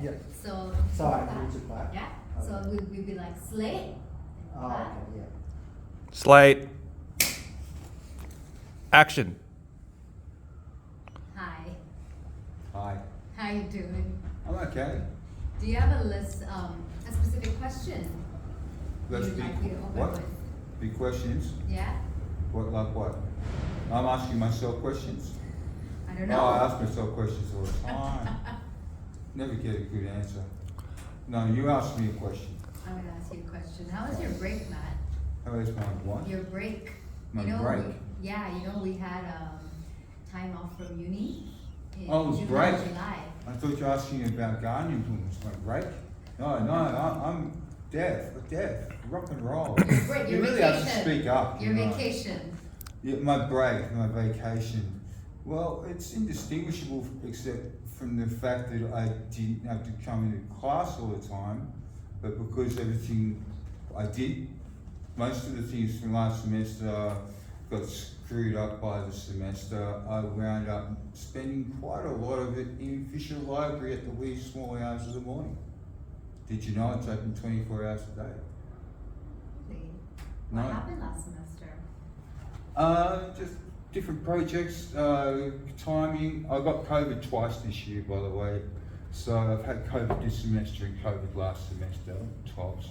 Yeah. So. So I need to clap? Yeah, Okay. so we'll be like slate. Oh, okay, yeah. Slate. Action. Hi, Hi. how you doing? I'm okay. Do you have a list, a specific question Let's you'd be like me to open what? with? Big questions? Yeah? What like what? I'm asking myself questions. I don't Oh, know. I ask myself questions all the time. Never get a good answer. No, you ask me a question. I'm gonna ask you a question. How was your break, Matt? How is my what? Your break? My You know, break? Yeah, you know, we had, time off from uni. In Oh, it was June and break. July. I thought you were asking about gardening tools. My break? No, I'm deaf. Rock and roll. Your break, You your really have to vacation. speak up. Your you know. vacation. Yeah, my break, my vacation. Well, it's indistinguishable except from the fact that I didn't have to come into class all the time, but because everything I did, most of the things from last semester got screwed up by the semester, I wound up spending quite a lot of it in Fisher Library at the wee small hours of the morning. Did you know it's open 24 hours a day? Really? No. What happened last semester? Just different projects, timing. I got COVID twice this year, by the way. So I've had COVID this semester and COVID last semester, twice.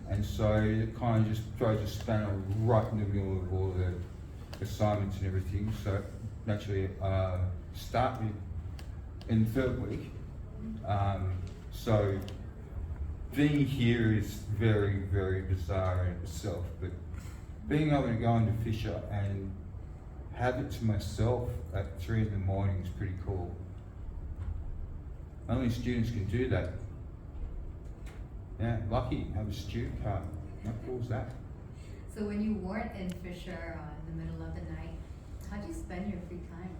And so it kind of just throws a spanner right in the middle of all the assignments and everything. So naturally, start with in the third week. So being here is very, very bizarre in itself, but being able to go into Fisher and have it to myself at 3 in the morning is pretty cool. Only students can do that. Yeah, lucky, have a student card. How cool is that? So when you weren't in Fisher in the middle of the night, how do you spend your free time?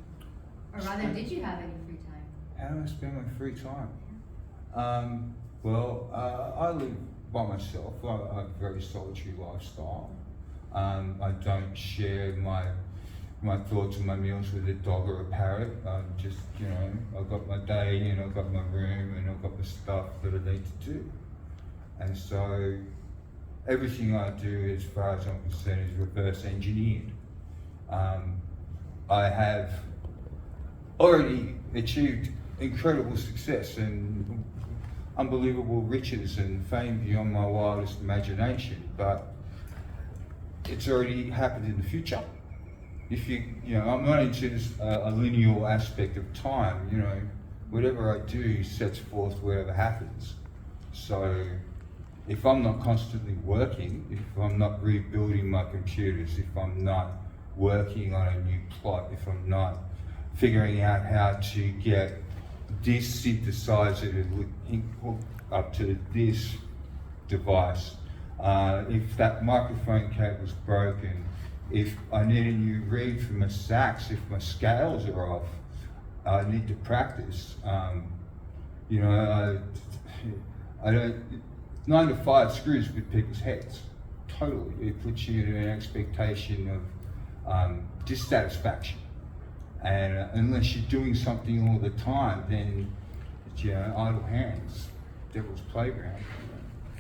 Or rather, did you have any free time? How do I spend my free time? I live by myself. I have a very solitary lifestyle. I don't share my thoughts and my meals with a dog or a parrot. Just, I've got my day and I've got my room and I've got the stuff that I need to do. And so everything I do, as far as I'm concerned, is reverse engineered. I have already achieved incredible success and unbelievable riches and fame beyond my wildest imagination, but it's already happened in the future. If I'm not into this, a linear aspect of time. Whatever I do sets forth whatever happens. So if I'm not constantly working, if I'm not rebuilding my computers, if I'm not working on a new plot, if I'm not figuring out how to get this synthesizer to hook up to this device, if that microphone cable's broken, if I need a new reed for my sax, if my scales are off, I need to practice. I don't. 9 to 5 screws with people's heads. Totally, it puts you in an expectation of dissatisfaction, and unless you're doing something all the time, then it's idle hands, devil's playground.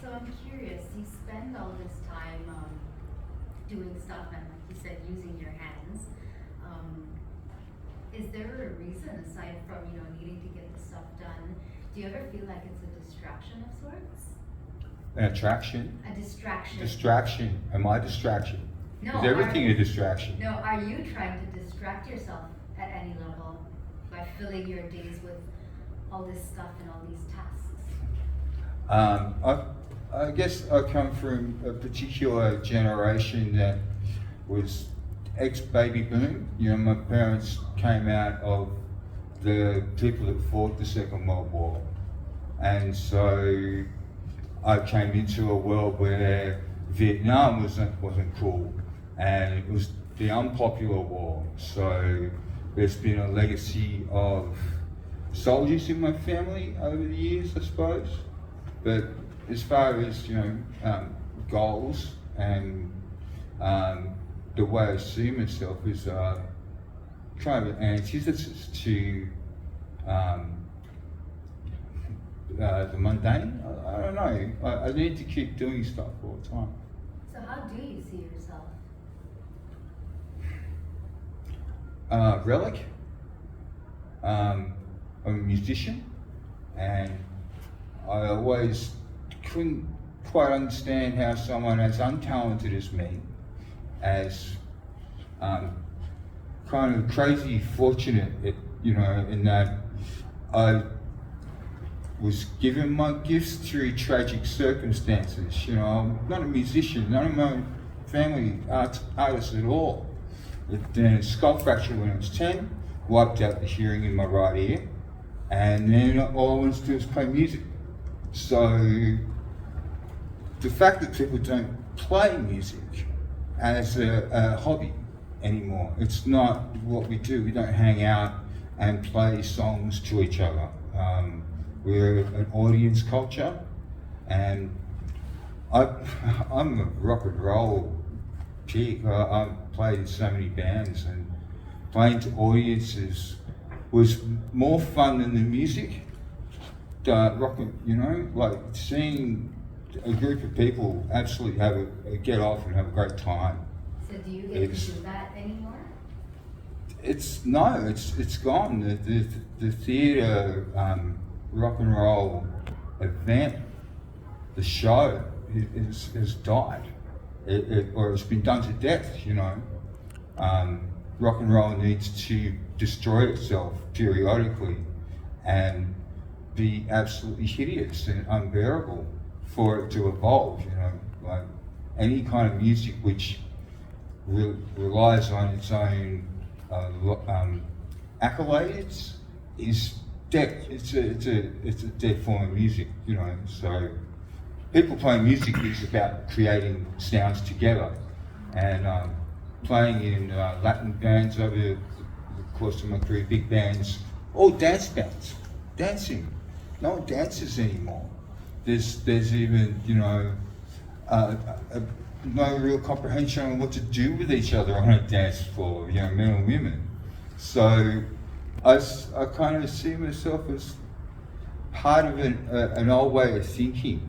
So I'm curious, you spend all this time doing stuff and, like you said, using your hands. Is there a reason aside from needing to get the stuff done? Do you ever feel like it's a distraction of sorts? An attraction? A distraction. Distraction. Am I distraction? No, Is everything a distraction? No, are you trying to distract yourself at any level by filling your days with all this stuff and all these tasks? I guess I come from a particular generation that was ex-baby boom. My parents came out of the people that fought the Second World War. And so I came into a world where Vietnam wasn't cool, and it was the unpopular war. So there's been a legacy of soldiers in my family over the years, I suppose. But as far as goals and the way I see myself is kind of an antithesis to the mundane. I don't know. I need to keep doing stuff all the time. So how do you see yourself? Relic. I'm a musician, and I always couldn't quite understand how someone as untalented as me, as kind of crazy fortunate, in that I was given my gifts through tragic circumstances. I'm not a musician, none of my family artists at all. Then a skull fracture when I was 10, wiped out the hearing in my right ear, and then all I wanted to do was play music. So the fact that people don't play music as a hobby anymore, it's not what we do. We don't hang out and play songs to each other. We're an audience culture, and I'm a rock and roll pig. I've played in so many bands, and playing to audiences was more fun than the music. Like seeing a group of people absolutely get off and have a great time. So do you get to do that anymore? It's gone. The theatre rock and roll event, the show has died, or it's been done to death. Rock and roll needs to destroy itself periodically and be absolutely hideous and unbearable for it to evolve. Like any kind of music which relies on its own accolades is dead. It's a dead form of music. So people playing music is about creating sounds together, and playing in Latin bands over the course of my career, big bands, all dance bands, dancing. No one dances anymore. There's even no real comprehension on what to do with each other on a dance floor, men and women. So I kind of see myself as part of an old way of thinking,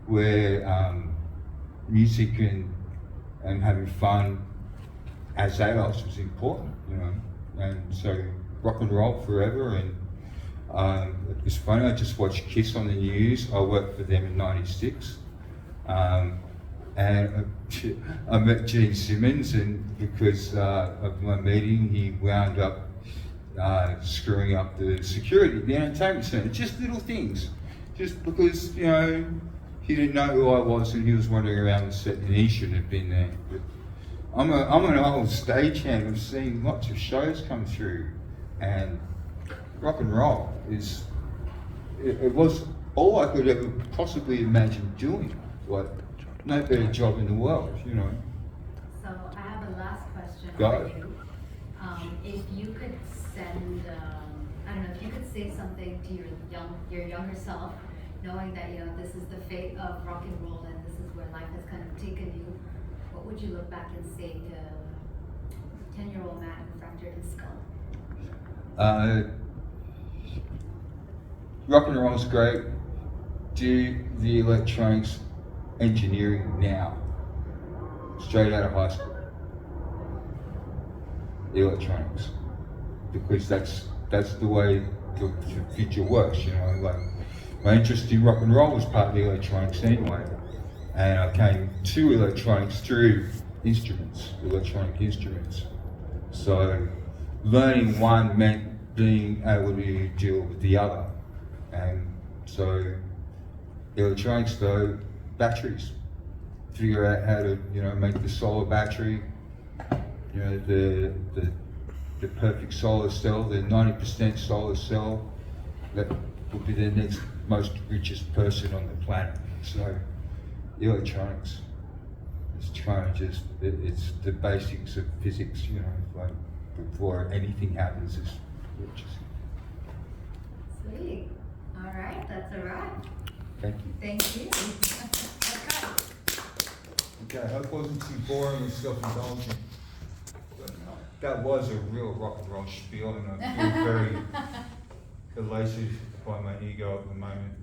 where music and having fun as adults was important, and so rock and roll forever. And it's funny, I just watched Kiss on the news. I worked for them in '96. And I met Gene Simmons, and because of my meeting, he wound up screwing up the security at the entertainment centre. Just little things, just because he didn't know who I was, and he was wandering around the set, and he shouldn't have been there. But I'm an old stagehand. I've seen lots of shows come through, and rock and roll it was all I could ever possibly imagine doing. Like, no better job in the world, So I have a last question Go for ahead. you. If you could send, if you could say something to your younger self, knowing that this is the fate of rock and roll and this is where life has kind of taken you, what would you look back and say to 10-year-old Matt who fractured his skull? Rock and roll's great. Do the electronics engineering now, straight out of high school. The electronics, because that's the way the future works. Like my interest in rock and roll was part of the electronics anyway, and I came to electronics through electronic instruments. So learning one meant being able to deal with the other, and so electronics though. Batteries. Figure out how to, make the solar battery, the perfect solar cell, the 90% solar cell. That will be the next most richest person on the planet. So, electronics. It's trying to it's the basics of physics, like before anything happens, it's Sweet. All right, that's a wrap. Thank you. Thank you. Okay, I hope it wasn't too boring and self-indulgent. That was a real rock and roll spiel, and I feel very elated by my ego at the moment.